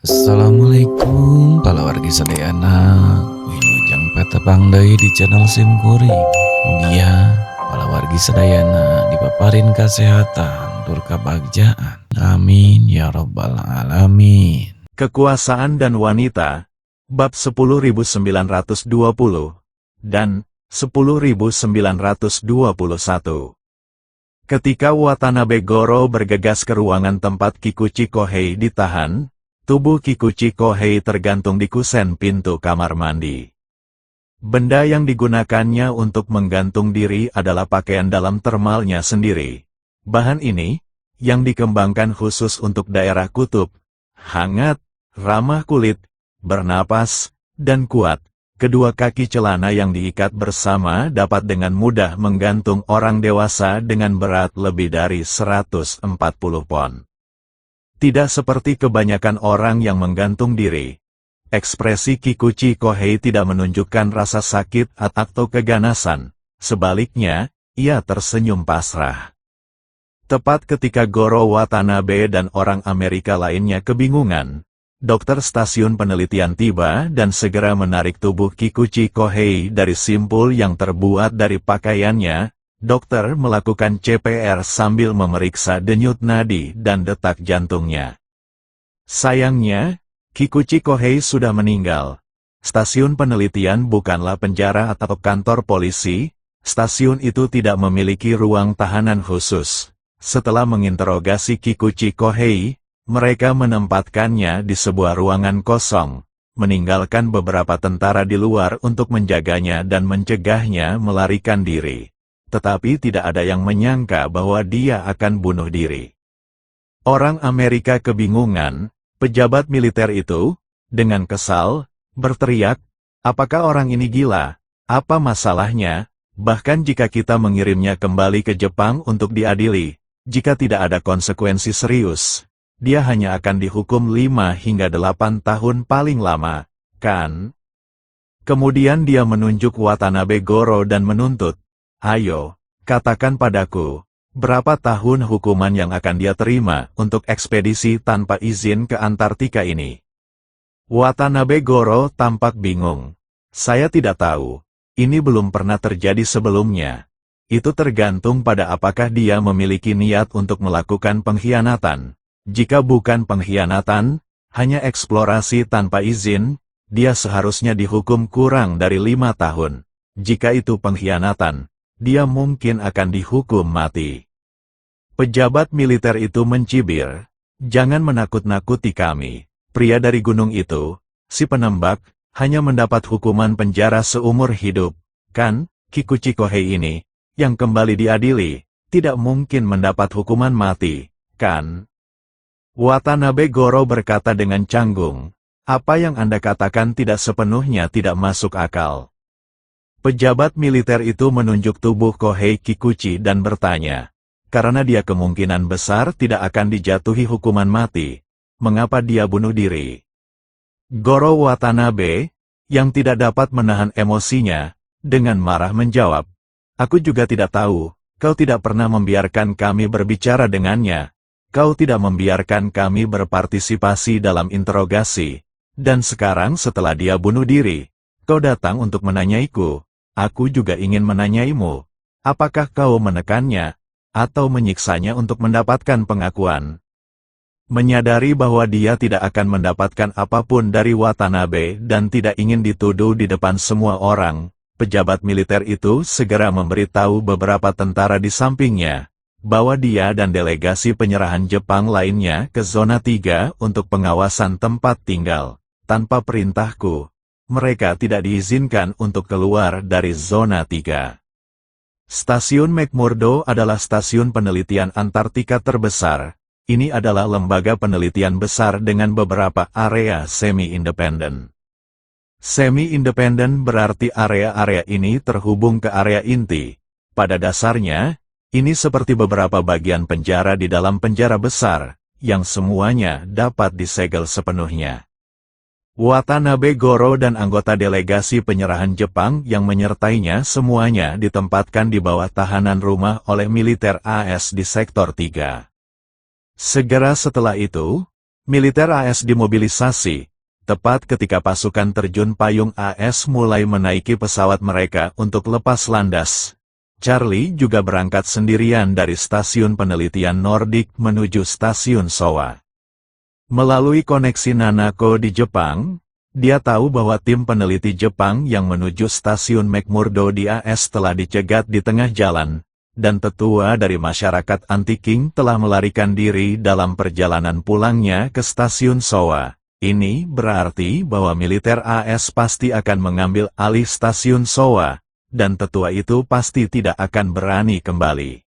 Assalamualaikum kalawargi sadayana wilujeng peta pangdai di channel Simkuring. Mugia kalawargi sadayana dipaparin kesehatan tur kabagjaan. Amin ya robbal alamin. Kekuasaan dan Wanita, bab 10.920 dan 10.921. Ketika Watanabe Goro bergegas ke ruangan tempat Kikuchi Kohei ditahan, tubuh Kikuchi Kohei tergantung di kusen pintu kamar mandi. Benda yang digunakannya untuk menggantung diri adalah pakaian dalam termalnya sendiri. Bahan ini, yang dikembangkan khusus untuk daerah kutub, hangat, ramah kulit, bernapas, dan kuat. Kedua kaki celana yang diikat bersama dapat dengan mudah menggantung orang dewasa dengan berat lebih dari 140 pon. Tidak seperti kebanyakan orang yang menggantung diri. Ekspresi Kikuchi Kohei tidak menunjukkan rasa sakit atau keganasan. Sebaliknya, ia tersenyum pasrah. Tepat ketika Goro Watanabe dan orang Amerika lainnya kebingungan, dokter stasiun penelitian tiba dan segera menarik tubuh Kikuchi Kohei dari simpul yang terbuat dari pakaiannya. Dokter melakukan CPR sambil memeriksa denyut nadi dan detak jantungnya. Sayangnya, Kikuchi Kohei sudah meninggal. Stasiun penelitian bukanlah penjara atau kantor polisi. Stasiun itu tidak memiliki ruang tahanan khusus. Setelah menginterogasi Kikuchi Kohei, mereka menempatkannya di sebuah ruangan kosong, meninggalkan beberapa tentara di luar untuk menjaganya dan mencegahnya melarikan diri. Tetapi tidak ada yang menyangka bahwa dia akan bunuh diri. Orang Amerika kebingungan, pejabat militer itu, dengan kesal, berteriak, "Apakah orang ini gila? Apa masalahnya? Bahkan jika kita mengirimnya kembali ke Jepang untuk diadili, jika tidak ada konsekuensi serius, dia hanya akan dihukum 5 hingga 8 tahun paling lama, kan?" Kemudian dia menunjuk Watanabe Goro dan menuntut, "Ayo, katakan padaku, berapa tahun hukuman yang akan dia terima untuk ekspedisi tanpa izin ke Antartika ini?" Watanabe Goro tampak bingung. "Saya tidak tahu. Ini belum pernah terjadi sebelumnya. Itu tergantung pada apakah dia memiliki niat untuk melakukan pengkhianatan. Jika bukan pengkhianatan, hanya eksplorasi tanpa izin, dia seharusnya dihukum kurang dari 5 tahun. Jika itu pengkhianatan, dia mungkin akan dihukum mati." Pejabat militer itu mencibir, "Jangan menakut-nakuti kami. Pria dari gunung itu, si penembak, hanya mendapat hukuman penjara seumur hidup, kan? Kikuchi Kohei ini, yang kembali diadili, tidak mungkin mendapat hukuman mati, kan?" Watanabe Goro berkata dengan canggung, "Apa yang Anda katakan tidak sepenuhnya tidak masuk akal." Pejabat militer itu menunjuk tubuh Kohei Kikuchi dan bertanya, "Karena dia kemungkinan besar tidak akan dijatuhi hukuman mati, mengapa dia bunuh diri?" Goro Watanabe, yang tidak dapat menahan emosinya, dengan marah menjawab, "Aku juga tidak tahu, kau tidak pernah membiarkan kami berbicara dengannya. Kau tidak membiarkan kami berpartisipasi dalam interogasi, dan sekarang setelah dia bunuh diri, kau datang untuk menanyaiku. Aku juga ingin menanyaimu, apakah kau menekannya, atau menyiksanya untuk mendapatkan pengakuan?" Menyadari bahwa dia tidak akan mendapatkan apapun dari Watanabe dan tidak ingin dituduh di depan semua orang, pejabat militer itu segera memberitahu beberapa tentara di sampingnya, bahwa dia dan delegasi penyerahan Jepang lainnya ke zona 3 untuk pengawasan tempat tinggal. Tanpa perintahku, mereka tidak diizinkan untuk keluar dari zona 3. Stasiun McMurdo adalah stasiun penelitian Antartika terbesar. Ini adalah lembaga penelitian besar dengan beberapa area semi-independen. Semi-independen berarti area-area ini terhubung ke area inti. Pada dasarnya, ini seperti beberapa bagian penjara di dalam penjara besar, yang semuanya dapat disegel sepenuhnya. Watanabe Goro dan anggota delegasi penyerahan Jepang yang menyertainya semuanya ditempatkan di bawah tahanan rumah oleh militer AS di Sektor 3. Segera setelah itu, Militer AS dimobilisasi, tepat ketika pasukan terjun payung AS mulai menaiki pesawat mereka untuk lepas landas. Charlie juga berangkat sendirian dari stasiun penelitian Nordic menuju stasiun Showa. Melalui koneksi Nanako di Jepang, dia tahu bahwa tim peneliti Jepang yang menuju stasiun McMurdo di AS telah dicegat di tengah jalan, dan tetua dari masyarakat anti-King telah melarikan diri dalam perjalanan pulangnya ke stasiun Showa. Ini berarti bahwa militer AS pasti akan mengambil alih stasiun Showa, dan tetua itu pasti tidak akan berani kembali.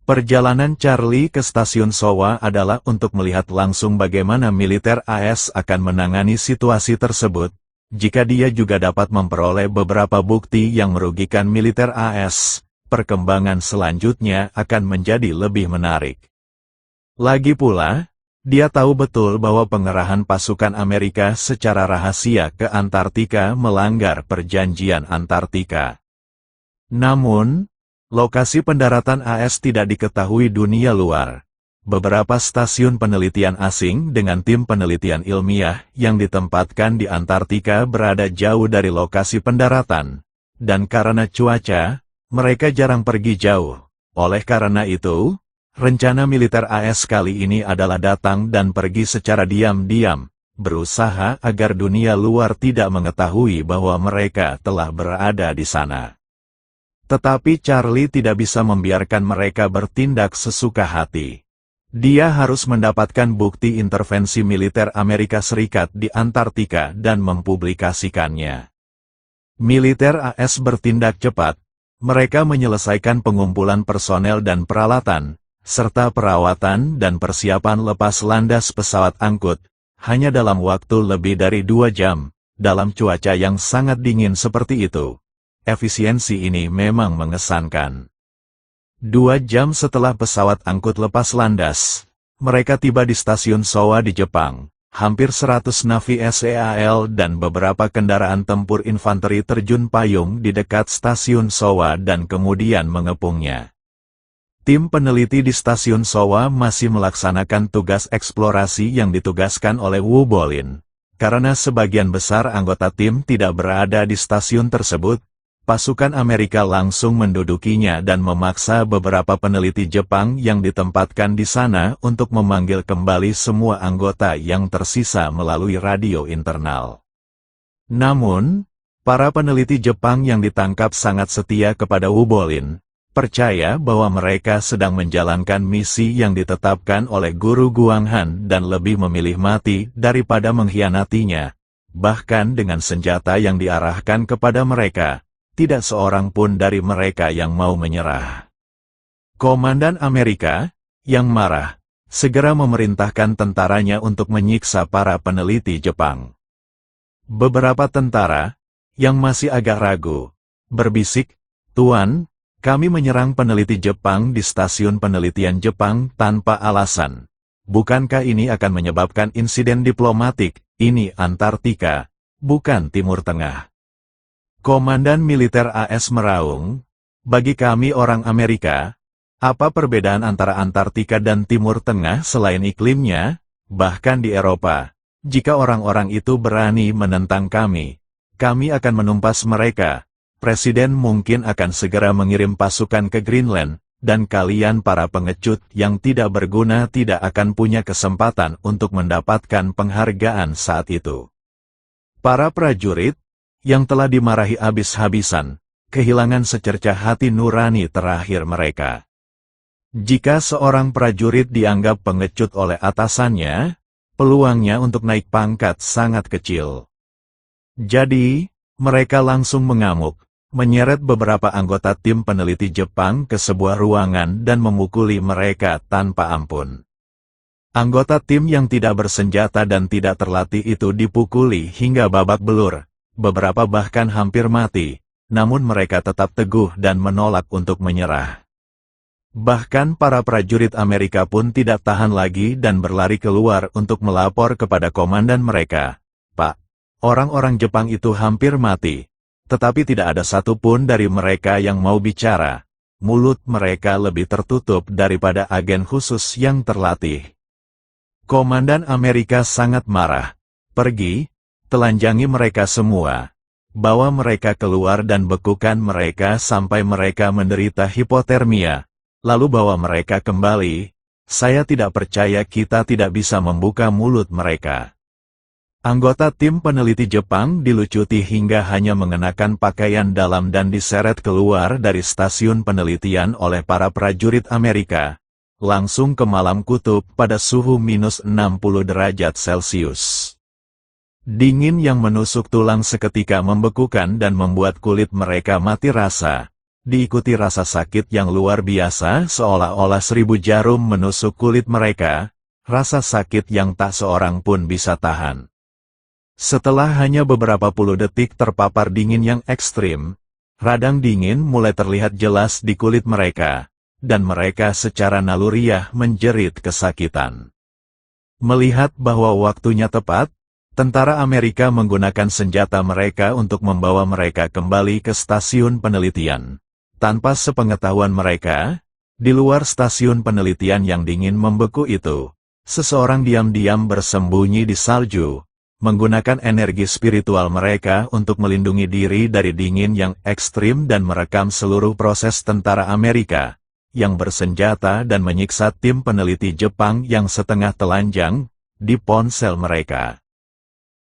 Perjalanan Charlie ke stasiun Showa adalah untuk melihat langsung bagaimana militer AS akan menangani situasi tersebut, jika dia juga dapat memperoleh beberapa bukti yang merugikan militer AS. Perkembangan selanjutnya akan menjadi lebih menarik. Lagi pula, dia tahu betul bahwa pengerahan pasukan Amerika secara rahasia ke Antartika melanggar perjanjian Antartika. Namun, lokasi pendaratan AS tidak diketahui dunia luar. Beberapa stasiun penelitian asing dengan tim penelitian ilmiah yang ditempatkan di Antartika berada jauh dari lokasi pendaratan, dan karena cuaca, mereka jarang pergi jauh. Oleh karena itu, rencana militer AS kali ini adalah datang dan pergi secara diam-diam, berusaha agar dunia luar tidak mengetahui bahwa mereka telah berada di sana. Tetapi Charlie tidak bisa membiarkan mereka bertindak sesuka hati. Dia harus mendapatkan bukti intervensi militer Amerika Serikat di Antartika dan mempublikasikannya. Militer AS bertindak cepat. Mereka menyelesaikan pengumpulan personel dan peralatan, serta perawatan dan persiapan lepas landas pesawat angkut, hanya dalam waktu lebih dari 2 jam, dalam cuaca yang sangat dingin seperti itu. Efisiensi ini memang mengesankan. 2 jam setelah pesawat angkut lepas landas, mereka tiba di stasiun Showa di Jepang. Hampir 100 Navi SEAL dan beberapa kendaraan tempur infanteri terjun payung di dekat stasiun Showa dan kemudian mengepungnya. Tim peneliti di stasiun Showa masih melaksanakan tugas eksplorasi yang ditugaskan oleh Wu Bolin. Karena sebagian besar anggota tim tidak berada di stasiun tersebut, pasukan Amerika langsung mendudukinya dan memaksa beberapa peneliti Jepang yang ditempatkan di sana untuk memanggil kembali semua anggota yang tersisa melalui radio internal. Namun, para peneliti Jepang yang ditangkap sangat setia kepada Wu Bolin, percaya bahwa mereka sedang menjalankan misi yang ditetapkan oleh Guru Guanghan dan lebih memilih mati daripada mengkhianatinya, bahkan dengan senjata yang diarahkan kepada mereka. Tidak seorang pun dari mereka yang mau menyerah. Komandan Amerika, yang marah, segera memerintahkan tentaranya untuk menyiksa para peneliti Jepang. Beberapa tentara, yang masih agak ragu, berbisik, "Tuan, kami menyerang peneliti Jepang di stasiun penelitian Jepang tanpa alasan. Bukankah ini akan menyebabkan insiden diplomatik? Ini Antartika, bukan Timur Tengah." Komandan militer AS meraung, "Bagi kami orang Amerika, apa perbedaan antara Antartika dan Timur Tengah selain iklimnya? Bahkan di Eropa, jika orang-orang itu berani menentang kami akan menumpas mereka. Presiden mungkin akan segera mengirim pasukan ke Greenland, dan kalian para pengecut yang tidak berguna tidak akan punya kesempatan untuk mendapatkan penghargaan saat itu." Para prajurit, yang telah dimarahi habis-habisan, kehilangan secercah hati nurani terakhir mereka. Jika seorang prajurit dianggap pengecut oleh atasannya, peluangnya untuk naik pangkat sangat kecil. Jadi, mereka langsung mengamuk, menyeret beberapa anggota tim peneliti Jepang ke sebuah ruangan dan memukuli mereka tanpa ampun. Anggota tim yang tidak bersenjata dan tidak terlatih itu dipukuli hingga babak belur. Beberapa bahkan hampir mati, namun mereka tetap teguh dan menolak untuk menyerah. Bahkan para prajurit Amerika pun tidak tahan lagi dan berlari keluar untuk melapor kepada komandan mereka. "Pak, orang-orang Jepang itu hampir mati, tetapi tidak ada satupun dari mereka yang mau bicara. Mulut mereka lebih tertutup daripada agen khusus yang terlatih." Komandan Amerika sangat marah. Pergi, telanjangi mereka semua. Bawa mereka keluar dan bekukan mereka sampai mereka menderita hipotermia. Lalu bawa mereka kembali. Saya tidak percaya kita tidak bisa membuka mulut mereka. Anggota tim peneliti Jepang dilucuti hingga hanya mengenakan pakaian dalam dan diseret keluar dari stasiun penelitian oleh para prajurit Amerika. Langsung ke malam kutub pada suhu minus 60 derajat Celcius. Dingin yang menusuk tulang seketika membekukan dan membuat kulit mereka mati rasa. Diikuti rasa sakit yang luar biasa seolah-olah 1000 jarum menusuk kulit mereka, rasa sakit yang tak seorang pun bisa tahan. Setelah hanya beberapa puluh detik terpapar dingin yang ekstrim, radang dingin mulai terlihat jelas di kulit mereka, dan mereka secara naluriah menjerit kesakitan. Melihat bahwa waktunya tepat, tentara Amerika menggunakan senjata mereka untuk membawa mereka kembali ke stasiun penelitian. Tanpa sepengetahuan mereka, di luar stasiun penelitian yang dingin membeku itu, seseorang diam-diam bersembunyi di salju, menggunakan energi spiritual mereka untuk melindungi diri dari dingin yang ekstrim dan merekam seluruh proses tentara Amerika, yang bersenjata dan menyiksa tim peneliti Jepang yang setengah telanjang, di ponsel mereka.